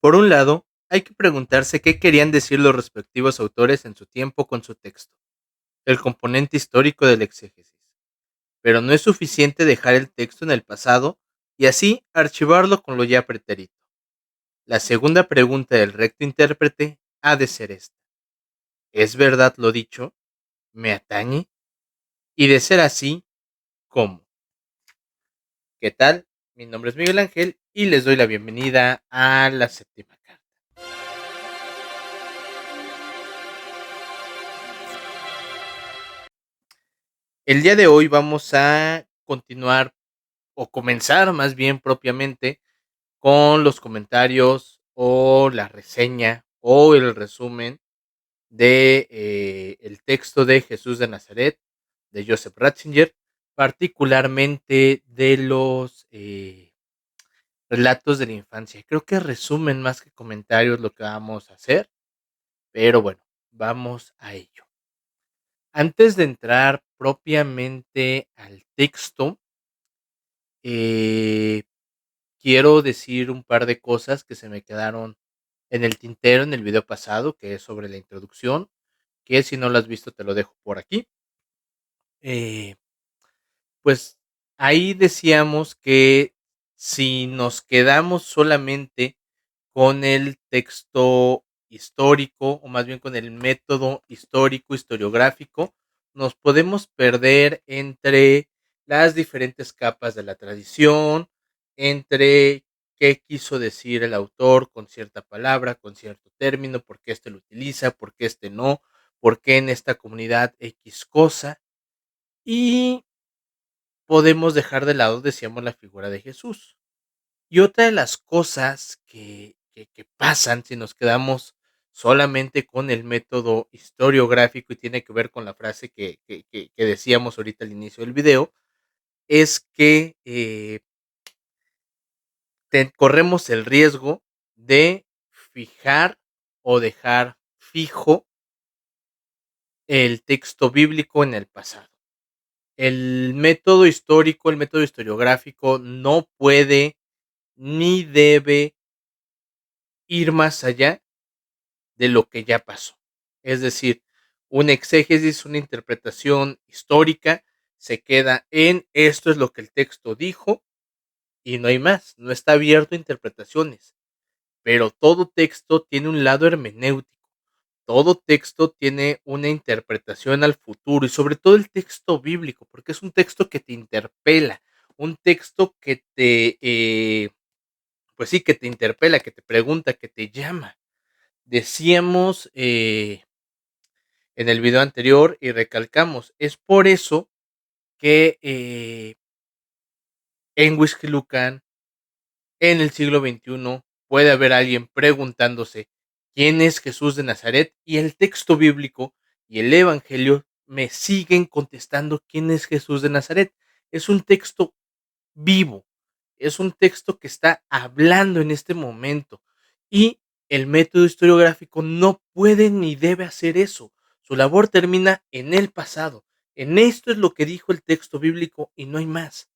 Por un lado, hay que preguntarse qué querían decir los respectivos autores en su tiempo con su texto, el componente histórico del exégesis. Pero no es suficiente dejar el texto en el pasado y así archivarlo con lo ya pretérito. La segunda pregunta del recto intérprete ha de ser esta: ¿es verdad lo dicho? ¿Me atañe? Y de ser así, ¿cómo? ¿Qué tal? Mi nombre es Miguel Ángel y les doy la bienvenida a la séptima carta. El día de hoy vamos a continuar o comenzar más bien propiamente con los comentarios o la reseña o el resumen de el texto de Jesús de Nazaret de Joseph Ratzinger, particularmente de los relatos de la infancia. Creo que resumen más que comentarios lo que vamos a hacer, pero bueno, vamos a ello. Antes de entrar propiamente al texto, eh, quiero decir un par de cosas que se me quedaron en el tintero en el video pasado, que es sobre la introducción, que si no lo has visto te lo dejo por aquí. Eh, pues ahí decíamos que si nos quedamos solamente con el texto histórico, o más bien con el método histórico, historiográfico, nos podemos perder entre las diferentes capas de la tradición, entre qué quiso decir el autor con cierta palabra, con cierto término, por qué este lo utiliza, por qué este no, por qué en esta comunidad X cosa, y podemos dejar de lado, decíamos, la figura de Jesús. Y otra de las cosas que pasan si nos quedamos solamente con el método historiográfico y tiene que ver con la frase que decíamos ahorita al inicio del video, es que corremos el riesgo de fijar o dejar fijo el texto bíblico en el pasado. El método histórico, el método historiográfico no puede ni debe ir más allá de lo que ya pasó. Es decir, un exégesis, una interpretación histórica, se queda en esto es lo que el texto dijo y no hay más, no está abierto a interpretaciones. Pero todo texto tiene un lado hermenéutico, todo texto tiene una interpretación al futuro y sobre todo el texto bíblico, porque es un texto que te interpela, un texto que pues sí, que te interpela, que te pregunta, que te llama. Decíamos en el video anterior y recalcamos, es por eso que en Whisky Lucan, en el siglo XXI, puede haber alguien preguntándose quién es Jesús de Nazaret y el texto bíblico y el evangelio me siguen contestando quién es Jesús de Nazaret. Es un texto vivo, es un texto que está hablando en este momento y el método historiográfico no puede ni debe hacer eso. Su labor termina en el pasado. En esto es lo que dijo el texto bíblico y no hay más.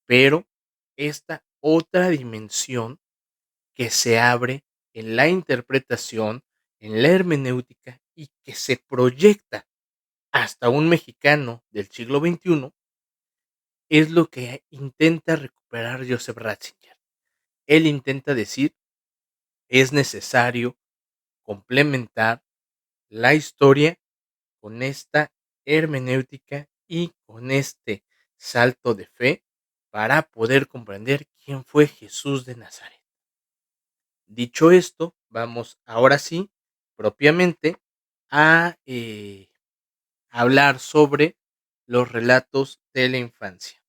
Pero esta otra dimensión que se abre en la interpretación, en la hermenéutica y que se proyecta hasta un mexicano del siglo XXI es lo que intenta recuperar Joseph Ratzinger. Él intenta decir, es necesario complementar la historia con esta hermenéutica y con este salto de fe para poder comprender quién fue Jesús de Nazaret. Dicho esto, vamos ahora sí, propiamente, a hablar sobre los relatos de la infancia.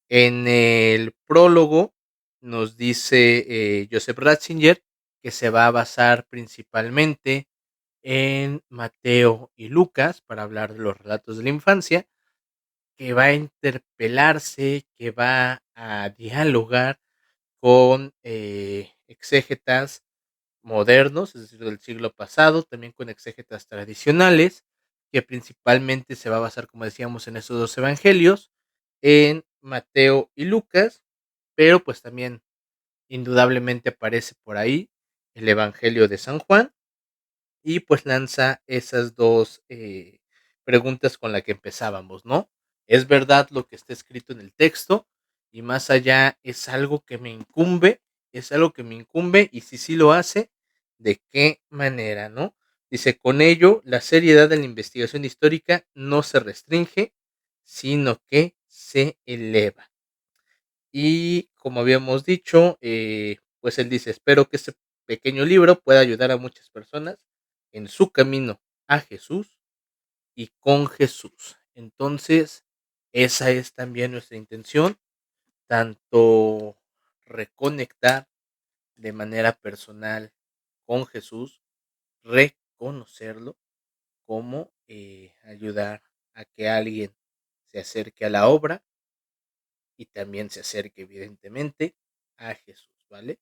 En el prólogo nos dice Joseph Ratzinger que se va a basar principalmente en Mateo y Lucas para hablar de los relatos de la infancia, que va a interpelarse, que va a dialogar con exégetas modernos, es decir, del siglo pasado, también con exégetas tradicionales, que principalmente se va a basar, como decíamos, en esos dos evangelios, en Mateo y Lucas, pero pues también indudablemente aparece por ahí el Evangelio de San Juan y pues lanza esas dos preguntas con las que empezábamos, ¿no? ¿Es verdad lo que está escrito en el texto? Y más allá, ¿es algo que me incumbe? ¿Es algo que me incumbe? Y si sí lo hace, ¿de qué manera, no? Dice, con ello, la seriedad de la investigación histórica no se restringe, sino que se eleva. Y como habíamos dicho, pues él dice, espero que este pequeño libro pueda ayudar a muchas personas en su camino a Jesús y con Jesús. Entonces, esa es también nuestra intención, tanto reconectar de manera personal con Jesús, reconocerlo, como ayudar a que alguien se acerque a la obra y también se acerque evidentemente a Jesús, ¿vale?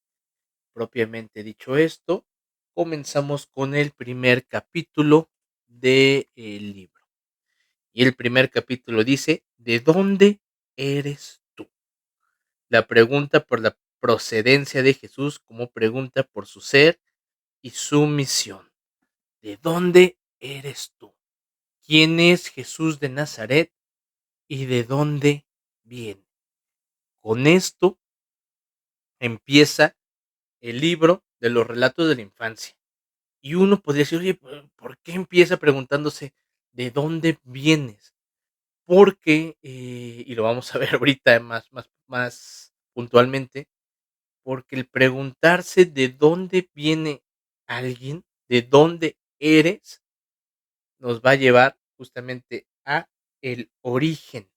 Propiamente dicho esto, comenzamos con el primer capítulo del libro. Y el primer capítulo dice, ¿de dónde eres tú? La pregunta por la procedencia de Jesús como pregunta por su ser y su misión. ¿De dónde eres tú? ¿Quién es Jesús de Nazaret y de dónde viene? Con esto empieza el libro de los relatos de la infancia. Y uno podría decir, oye, ¿por qué empieza preguntándose de dónde vienes? Porque, y lo vamos a ver ahorita más puntualmente, porque el preguntarse de dónde viene alguien, de dónde eres, nos va a llevar justamente a el origen.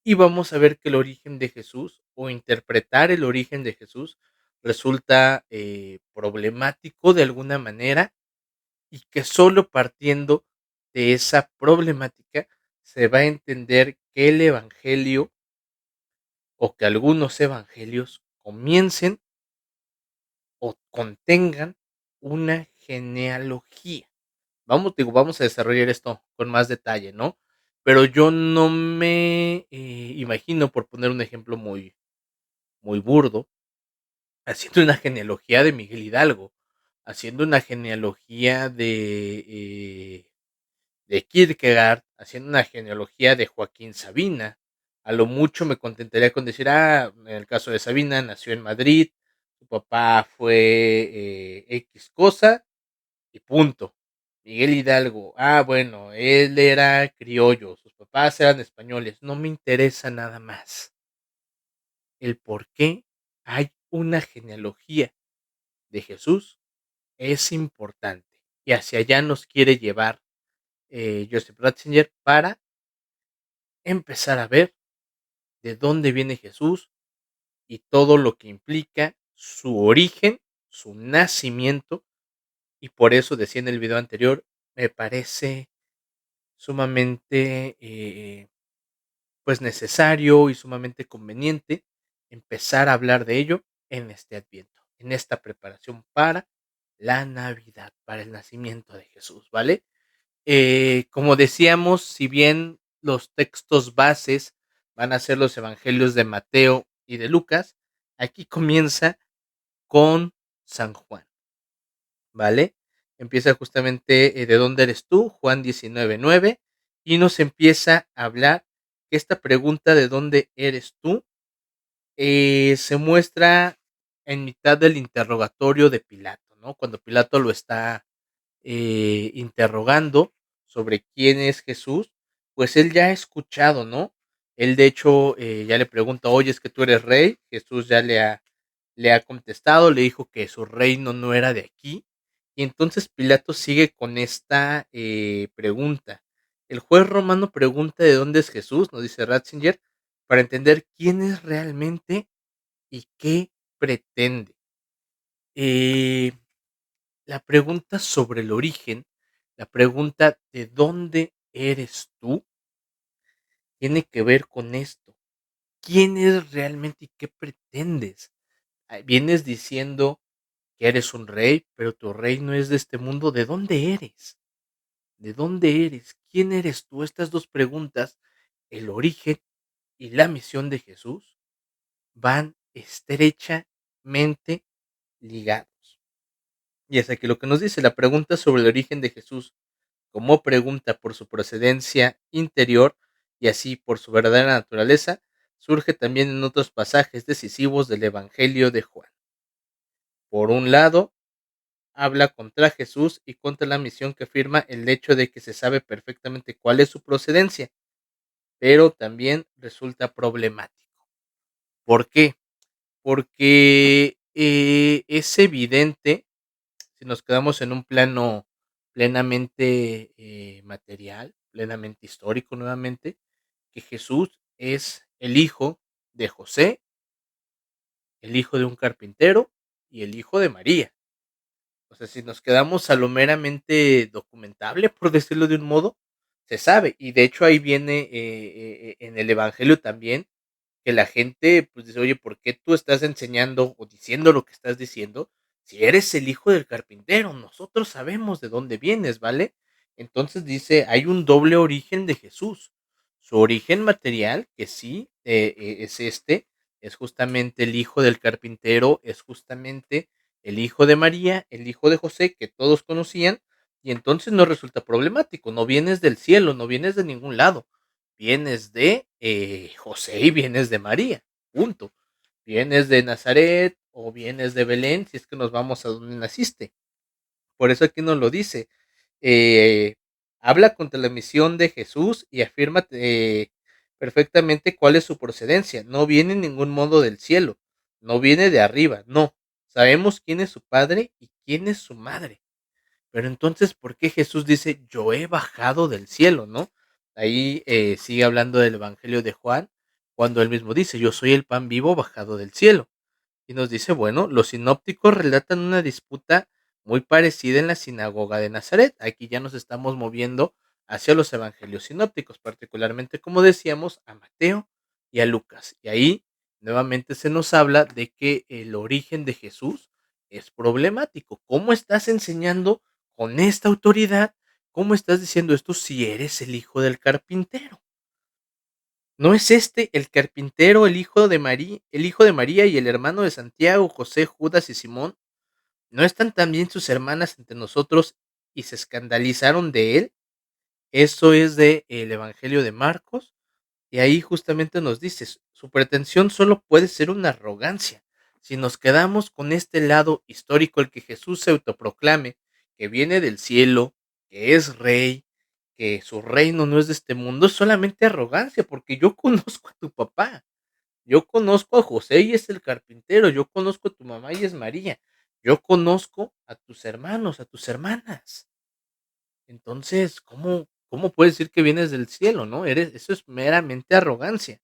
Y vamos a ver que el origen de Jesús, o interpretar el origen de Jesús, resulta problemático de alguna manera, y que solo partiendo de esa problemática se va a entender que el evangelio o que algunos evangelios comiencen o contengan una genealogía. Vamos a desarrollar esto con más detalle, ¿no? Pero yo no me imagino, por poner un ejemplo muy burdo, haciendo una genealogía de Miguel Hidalgo, haciendo una genealogía de Kierkegaard, haciendo una genealogía de Joaquín Sabina. A lo mucho me contentaría con decir, en el caso de Sabina, nació en Madrid, su papá fue X cosa y punto. Miguel Hidalgo, bueno, él era criollo, sus papás eran españoles, no me interesa nada más. El por qué hay una genealogía de Jesús es importante y hacia allá nos quiere llevar Joseph Ratzinger para empezar a ver de dónde viene Jesús y todo lo que implica su origen, su nacimiento, y por eso decía en el video anterior, me parece sumamente pues necesario y sumamente conveniente empezar a hablar de ello en este Adviento, en esta preparación para la Navidad, para el nacimiento de Jesús, ¿vale? Como decíamos, si bien los textos bases van a ser los evangelios de Mateo y de Lucas, aquí comienza con San Juan, ¿vale? Empieza justamente de dónde eres tú, Juan 19:9, y nos empieza a hablar que esta pregunta de dónde eres tú se muestra en mitad del interrogatorio de Pilato, ¿no? Cuando Pilato lo está interrogando sobre quién es Jesús, pues él ya ha escuchado, ¿no? Él de hecho ya le pregunta, oye, es que tú eres rey. Jesús ya le ha contestado, le dijo que su reino no era de aquí. Y entonces Pilato sigue con esta pregunta. El juez romano pregunta de dónde es Jesús, nos dice Ratzinger, para entender quién es realmente y qué pretende. Eh, la pregunta sobre el origen, la pregunta de dónde eres tú, tiene que ver con esto. ¿Quién eres realmente y qué pretendes? Vienes diciendo que eres un rey, pero tu rey no es de este mundo. ¿De dónde eres? ¿De dónde eres? ¿Quién eres tú? Estas dos preguntas, el origen y la misión de Jesús, van estrechamente ligados. Y es aquí lo que nos dice, la pregunta sobre el origen de Jesús como pregunta por su procedencia interior y así por su verdadera naturaleza, surge también en otros pasajes decisivos del Evangelio de Juan. Por un lado, habla contra Jesús y contra la misión que afirma el hecho de que se sabe perfectamente cuál es su procedencia, pero también resulta problemático. ¿Por qué? Porque es evidente, si nos quedamos en un plano plenamente material, plenamente histórico nuevamente, que Jesús es el hijo de José, el hijo de un carpintero y el hijo de María. O sea, si nos quedamos a lo meramente documentable, por decirlo de un modo, se sabe. Y de hecho ahí viene en el Evangelio también que la gente pues dice, oye, ¿por qué tú estás enseñando o diciendo lo que estás diciendo? Si eres el hijo del carpintero, nosotros sabemos de dónde vienes, ¿vale? Entonces dice, hay un doble origen de Jesús. Su origen material, que sí, es es justamente el hijo del carpintero, es justamente el hijo de María, el hijo de José, que todos conocían, y entonces no resulta problemático, no vienes del cielo, no vienes de ningún lado, vienes de José y vienes de María, punto. Vienes de Nazaret o vienes de Belén, si es que nos vamos a donde naciste. Por eso aquí nos lo dice. eh, Habla contra la misión de Jesús y afirma perfectamente cuál es su procedencia. No viene en ningún modo del cielo, no viene de arriba, no. Sabemos quién es su padre y quién es su madre. Pero entonces, ¿por qué Jesús dice, yo he bajado del cielo, no? Ahí sigue hablando del Evangelio de Juan, cuando él mismo dice, yo soy el pan vivo bajado del cielo. Y nos dice, bueno, los sinópticos relatan una disputa muy parecida en la sinagoga de Nazaret. Aquí ya nos estamos moviendo hacia los evangelios sinópticos, particularmente, como decíamos, a Mateo y a Lucas. Y ahí nuevamente se nos habla de que el origen de Jesús es problemático. ¿Cómo estás enseñando con esta autoridad? ¿Cómo estás diciendo esto si eres el hijo del carpintero? ¿No es este el carpintero, el hijo de María y el hermano de Santiago, José, Judas y Simón? ¿No están también sus hermanas entre nosotros y se escandalizaron de él? Eso es de el Evangelio de Marcos, y ahí justamente nos dice, su pretensión solo puede ser una arrogancia. Si nos quedamos con este lado histórico, el que Jesús se autoproclame, que viene del cielo, que es rey, que su reino no es de este mundo, es solamente arrogancia, porque yo conozco a tu papá, yo conozco a José y es el carpintero, yo conozco a tu mamá y es María, yo conozco a tus hermanos, a tus hermanas. Entonces, ¿cómo puedes decir que vienes del cielo, no? Eso es meramente arrogancia.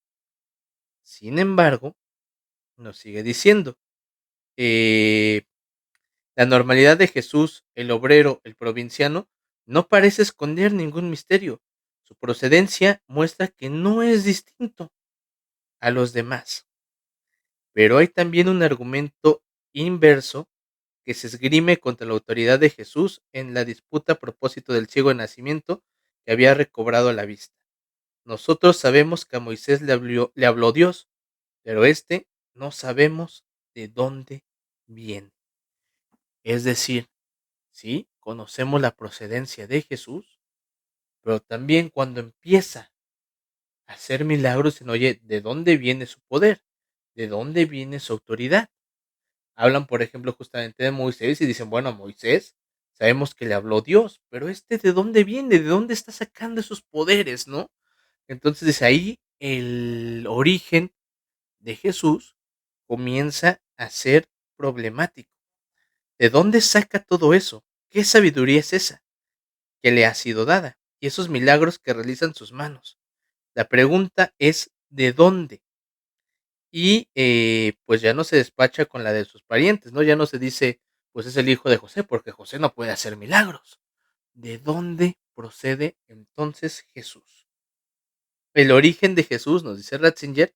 Sin embargo, nos sigue diciendo, eh, la normalidad de Jesús, el obrero, el provinciano, no parece esconder ningún misterio. Su procedencia muestra que no es distinto a los demás. Pero hay también un argumento inverso que se esgrime contra la autoridad de Jesús en la disputa a propósito del ciego de nacimiento que había recobrado la vista. Nosotros sabemos que a Moisés le habló Dios, pero este no sabemos de dónde viene. Es decir, sí, conocemos la procedencia de Jesús, pero también cuando empieza a hacer milagros, en oye, ¿de dónde viene su poder? ¿De dónde viene su autoridad? Hablan, por ejemplo, justamente de Moisés y dicen, bueno, a Moisés sabemos que le habló Dios, pero ¿de dónde viene? ¿De dónde está sacando esos poderes, no? Entonces, desde ahí el origen de Jesús comienza a ser problemático. ¿De dónde saca todo eso? ¿Qué sabiduría es esa que le ha sido dada? Y esos milagros que realizan sus manos. La pregunta es ¿de dónde? Y pues ya no se despacha con la de sus parientes, ¿no? Ya no se dice, pues es el hijo de José, porque José no puede hacer milagros. ¿De dónde procede entonces Jesús? El origen de Jesús, nos dice Ratzinger,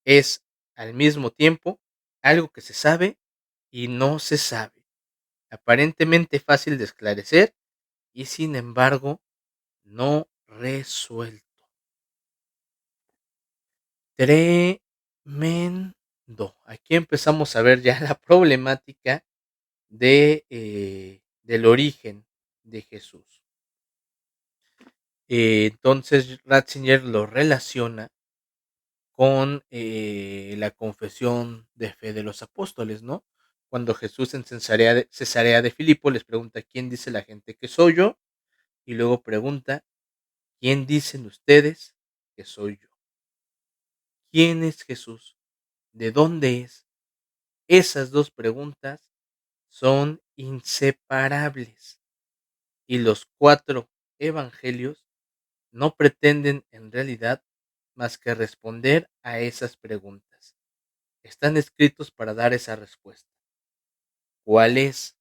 es al mismo tiempo algo que se sabe y no se sabe, aparentemente fácil de esclarecer y sin embargo no resuelto. Tremendo. Aquí empezamos a ver ya la problemática del origen de Jesús. Entonces Ratzinger lo relaciona con la confesión de fe de los apóstoles, ¿no? Cuando Jesús en Cesarea de Filipo les pregunta, ¿quién dice la gente que soy yo? Y luego pregunta, ¿quién dicen ustedes que soy yo? ¿Quién es Jesús? ¿De dónde es? Esas dos preguntas son inseparables. Y los 4 evangelios no pretenden en realidad más que responder a esas preguntas. Están escritos para dar esa respuesta. ¿Cuál es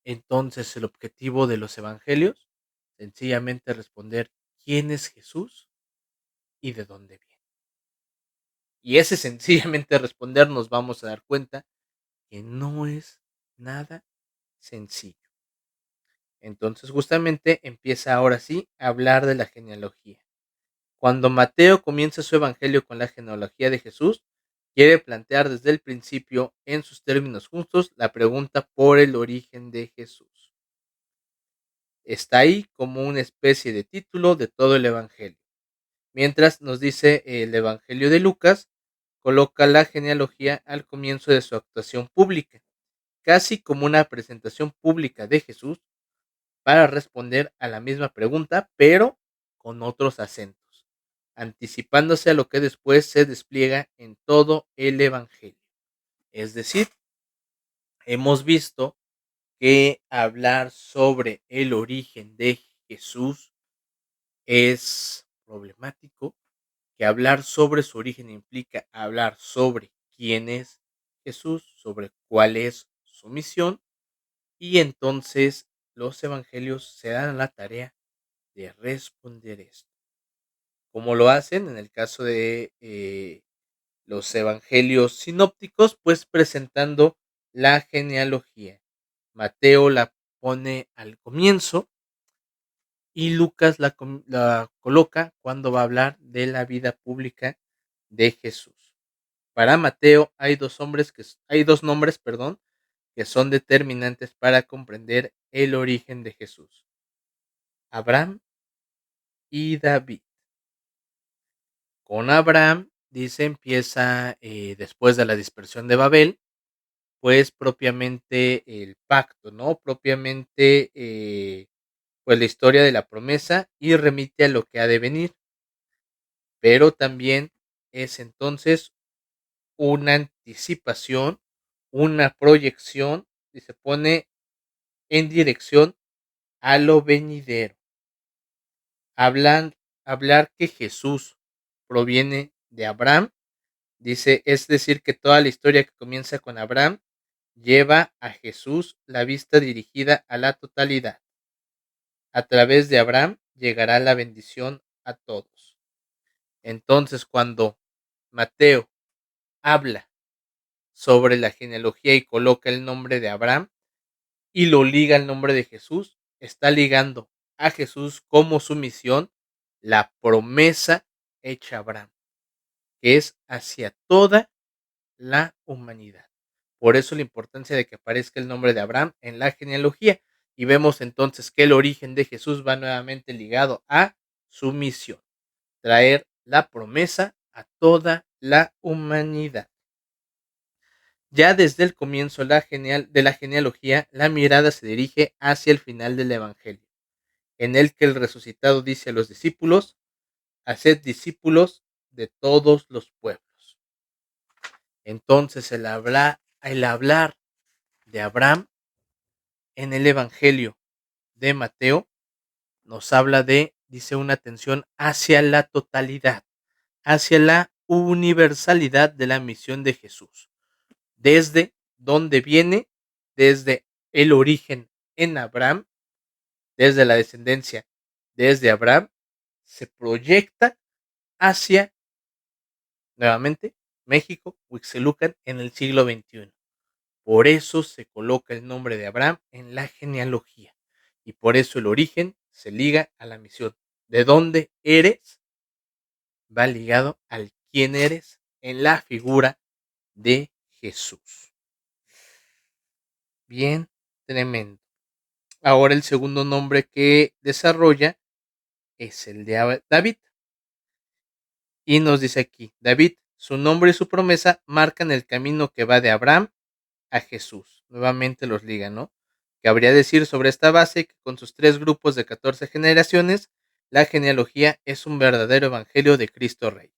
entonces el objetivo de los evangelios? Sencillamente responder quién es Jesús y de dónde viene. Y ese sencillamente responder nos vamos a dar cuenta que no es nada sencillo. Entonces justamente empieza ahora sí a hablar de la genealogía. Cuando Mateo comienza su evangelio con la genealogía de Jesús, quiere plantear desde el principio, en sus términos justos, la pregunta por el origen de Jesús. Está ahí como una especie de título de todo el evangelio. Mientras nos dice el evangelio de Lucas, coloca la genealogía al comienzo de su actuación pública, casi como una presentación pública de Jesús para responder a la misma pregunta, pero con otros acentos, anticipándose a lo que después se despliega en todo el evangelio. Es decir, hemos visto que hablar sobre el origen de Jesús es problemático, que hablar sobre su origen implica hablar sobre quién es Jesús, sobre cuál es su misión, y entonces los evangelios se dan a la tarea de responder esto. Como lo hacen en el caso de los evangelios sinópticos, pues presentando la genealogía. Mateo la pone al comienzo y Lucas la coloca cuando va a hablar de la vida pública de Jesús. Para Mateo hay dos nombres, perdón, que son determinantes para comprender el origen de Jesús: Abraham y David. Con Abraham, dice, empieza después de la dispersión de Babel, pues propiamente el pacto, ¿no? Propiamente, pues la historia de la promesa y remite a lo que ha de venir, pero también es entonces una anticipación, una proyección y se pone en dirección a lo venidero. Hablan, hablar que Jesús proviene de Abraham, dice, es decir, que toda la historia que comienza con Abraham lleva a Jesús la vista dirigida a la totalidad. A través de Abraham llegará la bendición a todos. Entonces, cuando Mateo habla sobre la genealogía y coloca el nombre de Abraham y lo liga al nombre de Jesús, está ligando a Jesús como su misión, la promesa hecha a Abraham, que es hacia toda la humanidad. Por eso la importancia de que aparezca el nombre de Abraham en la genealogía. Y vemos entonces que el origen de Jesús va nuevamente ligado a su misión: traer la promesa a toda la humanidad. Ya desde el comienzo de la genealogía, la mirada se dirige hacia el final del Evangelio, en el que el resucitado dice a los discípulos: haced discípulos de todos los pueblos. Entonces el hablar de Abraham en el Evangelio de Mateo nos habla de, dice, una atención hacia la totalidad, hacia la universalidad de la misión de Jesús, desde donde viene, desde el origen en Abraham, desde la descendencia, desde Abraham, se proyecta hacia, nuevamente, México, Huixelucan, en el siglo XXI. Por eso se coloca el nombre de Abraham en la genealogía y por eso el origen se liga a la misión. De dónde eres va ligado al quién eres en la figura de Jesús. bien tremendo. Ahora el segundo nombre que desarrolla es el de David. Y nos dice aquí, David, su nombre y su promesa marcan el camino que va de Abraham a Jesús. Nuevamente los liga, ¿no? Que habría de decir sobre esta base que con sus 3 grupos de 14 generaciones, la genealogía es un verdadero evangelio de Cristo Rey.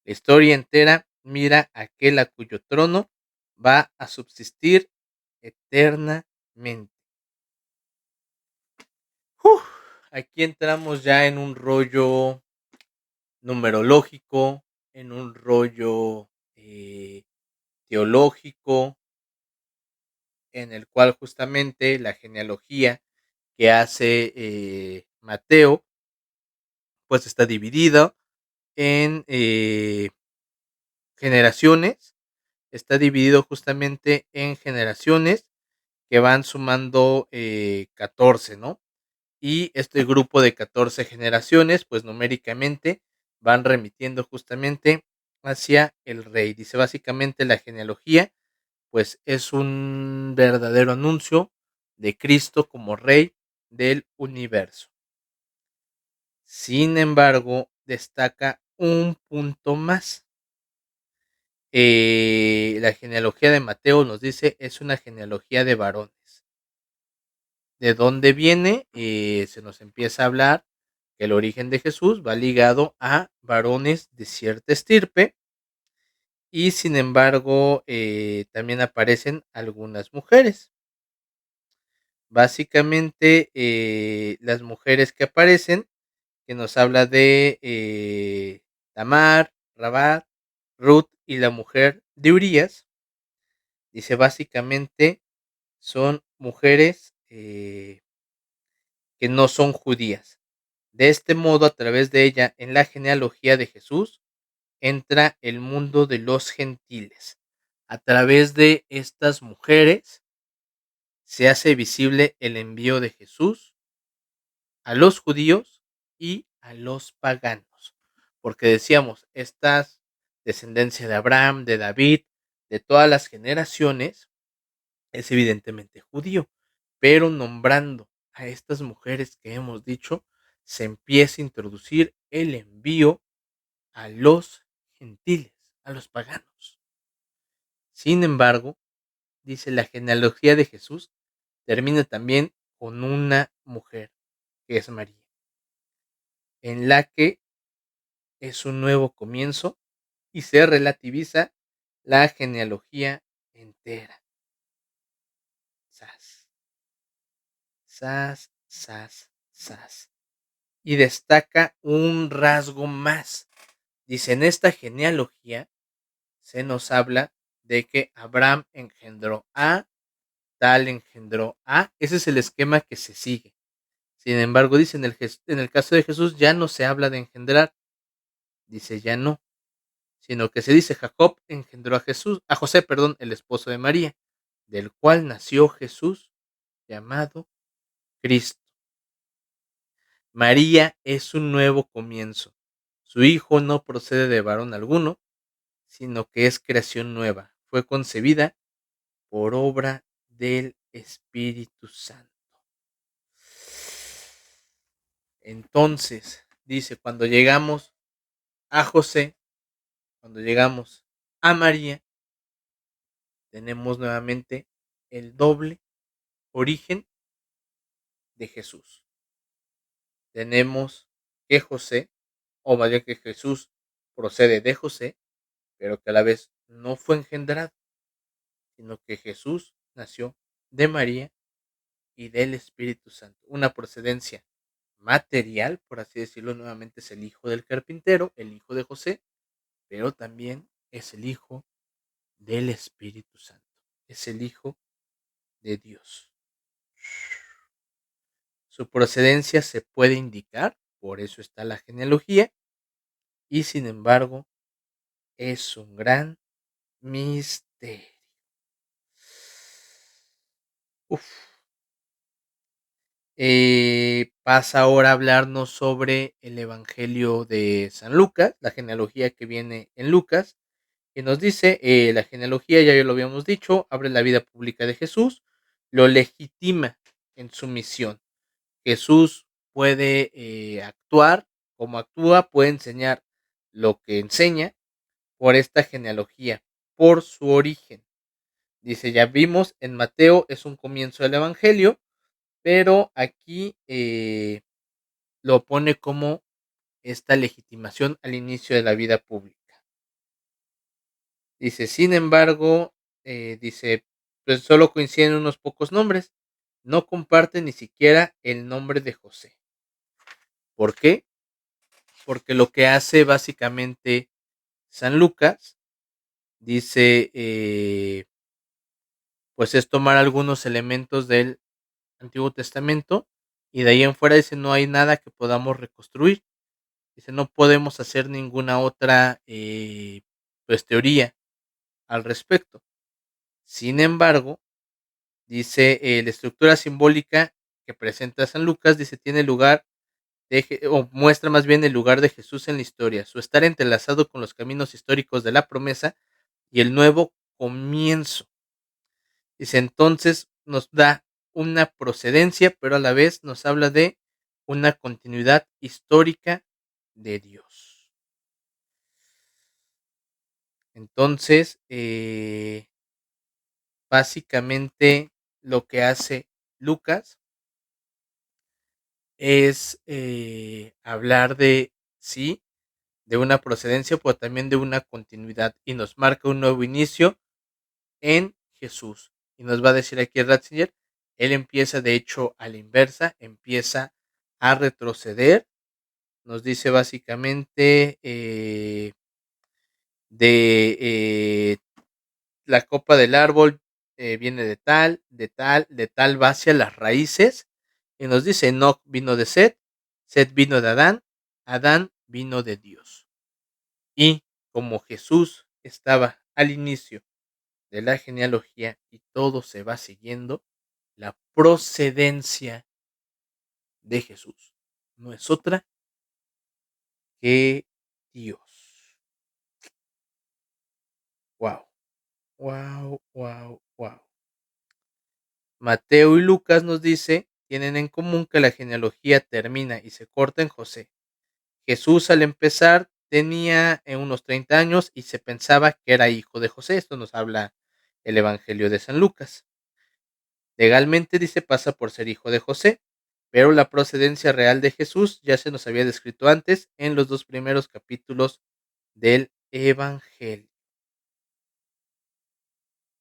La historia entera mira a aquel a cuyo trono va a subsistir eternamente. Uf, aquí entramos ya en un rollo numerológico, en un rollo teológico, en el cual justamente la genealogía que hace Mateo, pues está dividida en generaciones, está dividido justamente en generaciones que van sumando 14, ¿no? Y este grupo de 14 generaciones, pues numéricamente van remitiendo justamente hacia el rey. Dice básicamente la genealogía, pues es un verdadero anuncio de Cristo como rey del universo. Sin embargo, destaca un punto más. La genealogía de Mateo nos dice es una genealogía de varones. ¿De dónde viene? Se nos empieza a hablar que el origen de Jesús va ligado a varones de cierta estirpe y sin embargo también aparecen algunas mujeres. Básicamente las mujeres que aparecen, que nos habla de Tamar, Rabat, Ruth y la mujer de Urías, dice básicamente son mujeres que no son judías. De este modo, a través de ella, en la genealogía de Jesús, entra el mundo de los gentiles. A través de estas mujeres se hace visible el envío de Jesús a los judíos y a los paganos. Porque decíamos, estas descendencia de Abraham, de David, de todas las generaciones, es evidentemente judío, pero nombrando a estas mujeres que hemos dicho, se empieza a introducir el envío a los gentiles, a los paganos. Sin embargo, dice la genealogía de Jesús, termina también con una mujer, que es María, en la que es un nuevo comienzo y se relativiza la genealogía entera. Sas, sas, sas, sas. Y destaca un rasgo más. Dice, en esta genealogía se nos habla de que Abraham engendró a, tal engendró a. Ese es el esquema que se sigue. Sin embargo, dice, en el caso de Jesús ya no se habla de engendrar. Dice, ya no. Sino que se dice, Jacob engendró a Jesús, a José, perdón, el esposo de María, del cual nació Jesús, llamado Cristo. María es un nuevo comienzo. Su hijo no procede de varón alguno, sino que es creación nueva. Fue concebida por obra del Espíritu Santo. Entonces, dice, cuando llegamos a José, cuando llegamos a María, tenemos nuevamente el doble origen de Jesús. Tenemos que José, o más bien que Jesús procede de José, pero que a la vez no fue engendrado, sino que Jesús nació de María y del Espíritu Santo. Una procedencia material, por así decirlo, nuevamente es el hijo del carpintero, el hijo de José, pero también es el hijo del Espíritu Santo, es el hijo de Dios. Su procedencia se puede indicar, por eso está la genealogía, y sin embargo es un gran misterio. Uf. Pasa ahora a hablarnos sobre el Evangelio de San Lucas, la genealogía que viene en Lucas, que nos dice, la genealogía, ya lo habíamos dicho, abre la vida pública de Jesús, lo legitima en su misión. Jesús puede actuar como actúa, puede enseñar lo que enseña por esta genealogía, por su origen. Dice, ya vimos en Mateo es un comienzo del Evangelio, pero aquí lo pone como esta legitimación al inicio de la vida pública. Dice, sin embargo, dice, pues solo coinciden unos pocos nombres, no comparte ni siquiera el nombre de José. ¿Por qué? Porque lo que hace básicamente San Lucas, dice, pues es tomar algunos elementos del Antiguo Testamento y de ahí en fuera dice, no hay nada que podamos reconstruir. Dice, no podemos hacer ninguna otra pues teoría al respecto. Sin embargo, dice, la estructura simbólica que presenta San Lucas, dice, tiene lugar, o muestra más bien el lugar de Jesús en la historia, su estar entrelazado con los caminos históricos de la promesa y el nuevo comienzo. Dice, entonces nos da una procedencia, pero a la vez nos habla de una continuidad histórica de Dios. Entonces, básicamente lo que hace Lucas es hablar de, sí, de una procedencia, pero también de una continuidad y nos marca un nuevo inicio en Jesús. Y nos va a decir aquí Ratzinger, él empieza de hecho a la inversa, empieza a retroceder, nos dice básicamente de la copa del árbol viene de tal va hacia las raíces, y nos dice, Enoch vino de Set, Set vino de Adán, Adán vino de Dios. Y como Jesús estaba al inicio de la genealogía y todo se va siguiendo, la procedencia de Jesús no es otra que Dios. Wow, wow, wow, wow. Mateo y Lucas nos dice, tienen en común que la genealogía termina y se corta en José. Jesús al empezar tenía unos 30 años y se pensaba que era hijo de José. Esto nos habla el Evangelio de San Lucas. Legalmente dice pasa por ser hijo de José, pero la procedencia real de Jesús ya se nos había descrito antes en los 2 primeros capítulos del Evangelio.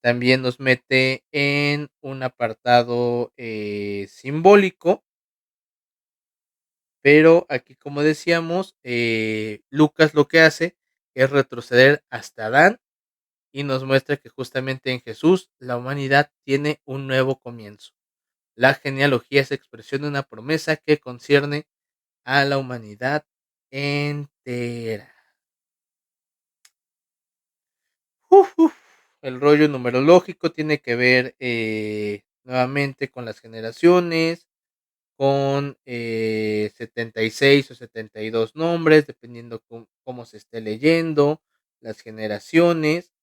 También nos mete en un apartado simbólico, pero aquí, como decíamos, Lucas lo que hace es retroceder hasta Adán y nos muestra que justamente en Jesús la humanidad tiene un nuevo comienzo. La genealogía es expresión de una promesa que concierne a la humanidad entera. El rollo numerológico tiene que ver nuevamente con las generaciones, con 76 o 72 nombres, dependiendo cómo se esté leyendo, las generaciones,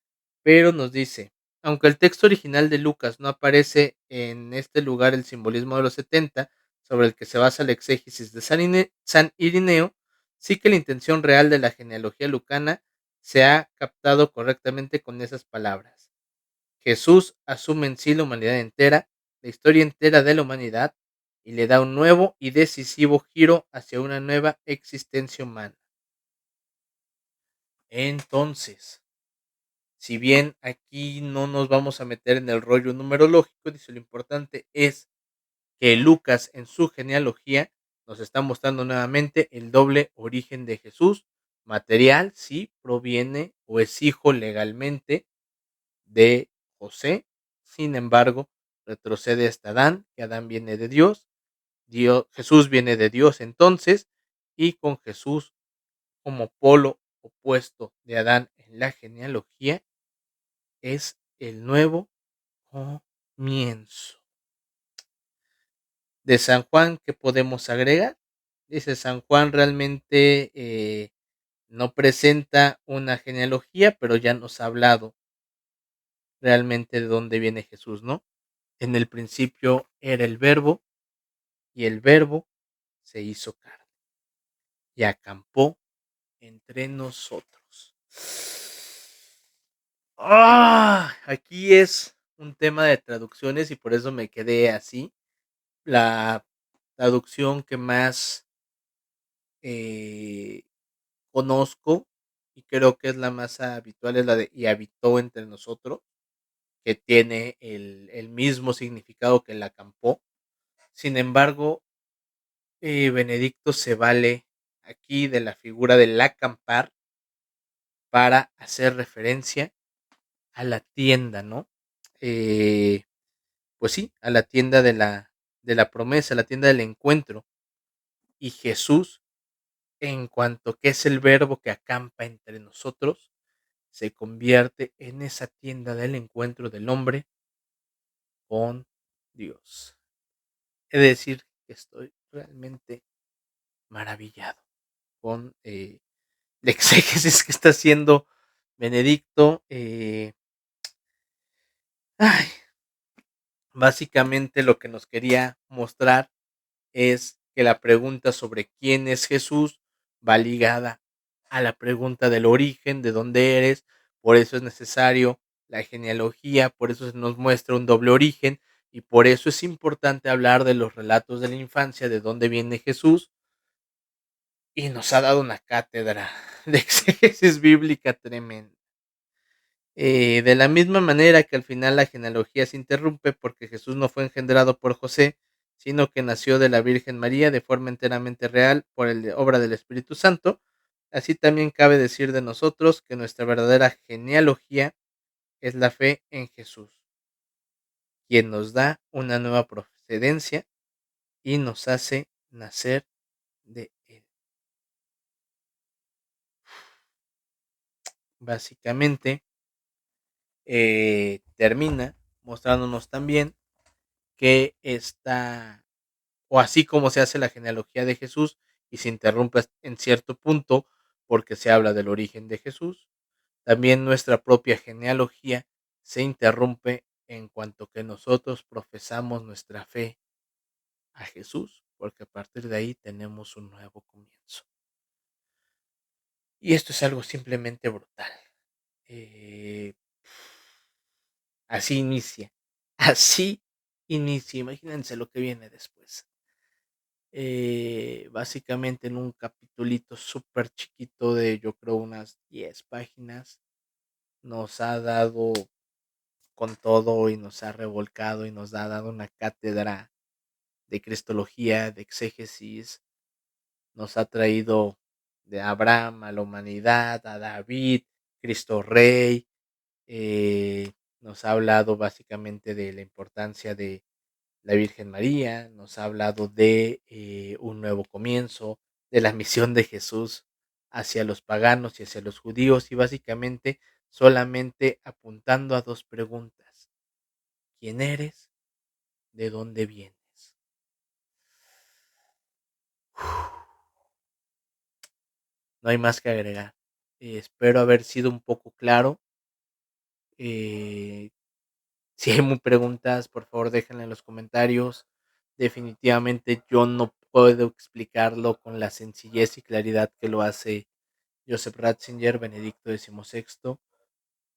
pero nos dice, aunque el texto original de Lucas no aparece en este lugar el simbolismo de los 70, sobre el que se basa la exégesis de San Irineo, sí que la intención real de la genealogía lucana se ha captado correctamente con esas palabras. Jesús asume en sí la humanidad entera, la historia entera de la humanidad, y le da un nuevo y decisivo giro hacia una nueva existencia humana. Entonces, si bien aquí no nos vamos a meter en el rollo numerológico, dice lo importante es que Lucas en su genealogía nos está mostrando nuevamente el doble origen de Jesús, material, sí, proviene o es hijo legalmente de José, sin embargo, retrocede hasta Adán, que Adán viene de Dios, Jesús viene de Dios entonces, y con Jesús como polo opuesto de Adán en la genealogía, es el nuevo comienzo. De San Juan, ¿qué podemos agregar? Dice San Juan realmente no presenta una genealogía, pero ya nos ha hablado realmente de dónde viene Jesús, ¿no? En el principio era el verbo, y el verbo se hizo carne y acampó entre nosotros. Aquí es un tema de traducciones y por eso me quedé así. La traducción que más eh, conozco y creo que es la más habitual es la de y habitó entre nosotros, que tiene el mismo significado que el acampó. Sin embargo, Benedicto se vale aquí de la figura del acampar para hacer referencia a la tienda, ¿no? Eh, pues sí, a la tienda de la promesa, la tienda del encuentro. Y Jesús, en cuanto que es el verbo que acampa entre nosotros, se convierte en esa tienda del encuentro del hombre con Dios. He de decir que estoy realmente maravillado con la exégesis que está haciendo Benedicto. Ay, básicamente lo que nos quería mostrar es que la pregunta sobre quién es Jesús va ligada a la pregunta del origen, de dónde eres. Por eso es necesario la genealogía, por eso se nos muestra un doble origen y por eso es importante hablar de los relatos de la infancia, de dónde viene Jesús, y nos ha dado una cátedra de exégesis bíblica tremenda. De la misma manera que al final la genealogía se interrumpe porque Jesús no fue engendrado por José, sino que nació de la Virgen María de forma enteramente real por obra del Espíritu Santo, así también cabe decir de nosotros que nuestra verdadera genealogía es la fe en Jesús, quien nos da una nueva procedencia y nos hace nacer de él. Básicamente, termina mostrándonos también que esta, o así como se hace la genealogía de Jesús y se interrumpe en cierto punto porque se habla del origen de Jesús, también nuestra propia genealogía se interrumpe en cuanto que nosotros profesamos nuestra fe a Jesús, porque a partir de ahí tenemos un nuevo comienzo. Y esto es algo simplemente brutal. Eh, así inicia, así inicia, imagínense lo que viene después. Básicamente en un capitulito súper chiquito de yo creo unas 10 páginas, nos ha dado con todo y nos ha revolcado y nos ha dado una cátedra de cristología, de exégesis, nos ha traído de Abraham a la humanidad, a David, Cristo Rey, nos ha hablado básicamente de la importancia de la Virgen María, nos ha hablado de un nuevo comienzo, de la misión de Jesús hacia los paganos y hacia los judíos, y básicamente solamente apuntando a dos preguntas: ¿quién eres? ¿De dónde vienes? No hay más que agregar. Espero haber sido un poco claro. Eh, si hay muy preguntas, por favor déjenla en los comentarios. Definitivamente yo no puedo explicarlo con la sencillez y claridad que lo hace Joseph Ratzinger, Benedicto XVI,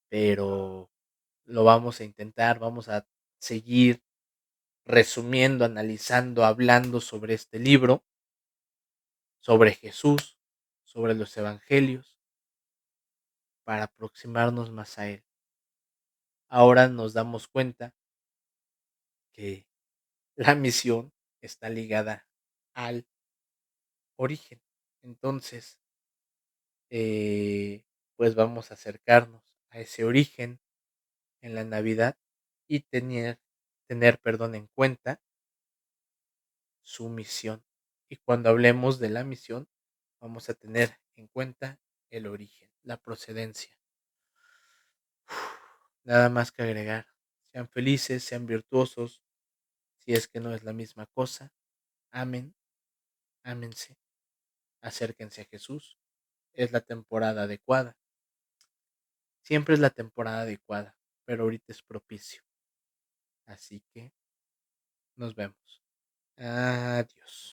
pero lo vamos a intentar, vamos a seguir resumiendo, analizando, hablando sobre este libro, sobre Jesús, sobre los evangelios, para aproximarnos más a Él. Ahora nos damos cuenta que la misión está ligada al origen. Entonces, eh, pues vamos a acercarnos a ese origen en la Navidad y tener perdón, en cuenta su misión. Y cuando hablemos de la misión, vamos a tener en cuenta el origen, la procedencia. Nada más que agregar. Sean felices, sean virtuosos, si es que no es la misma cosa. Amen, ámense, acérquense a Jesús. Es la temporada adecuada. Siempre es la temporada adecuada, pero ahorita es propicio. Así que nos vemos. Adiós.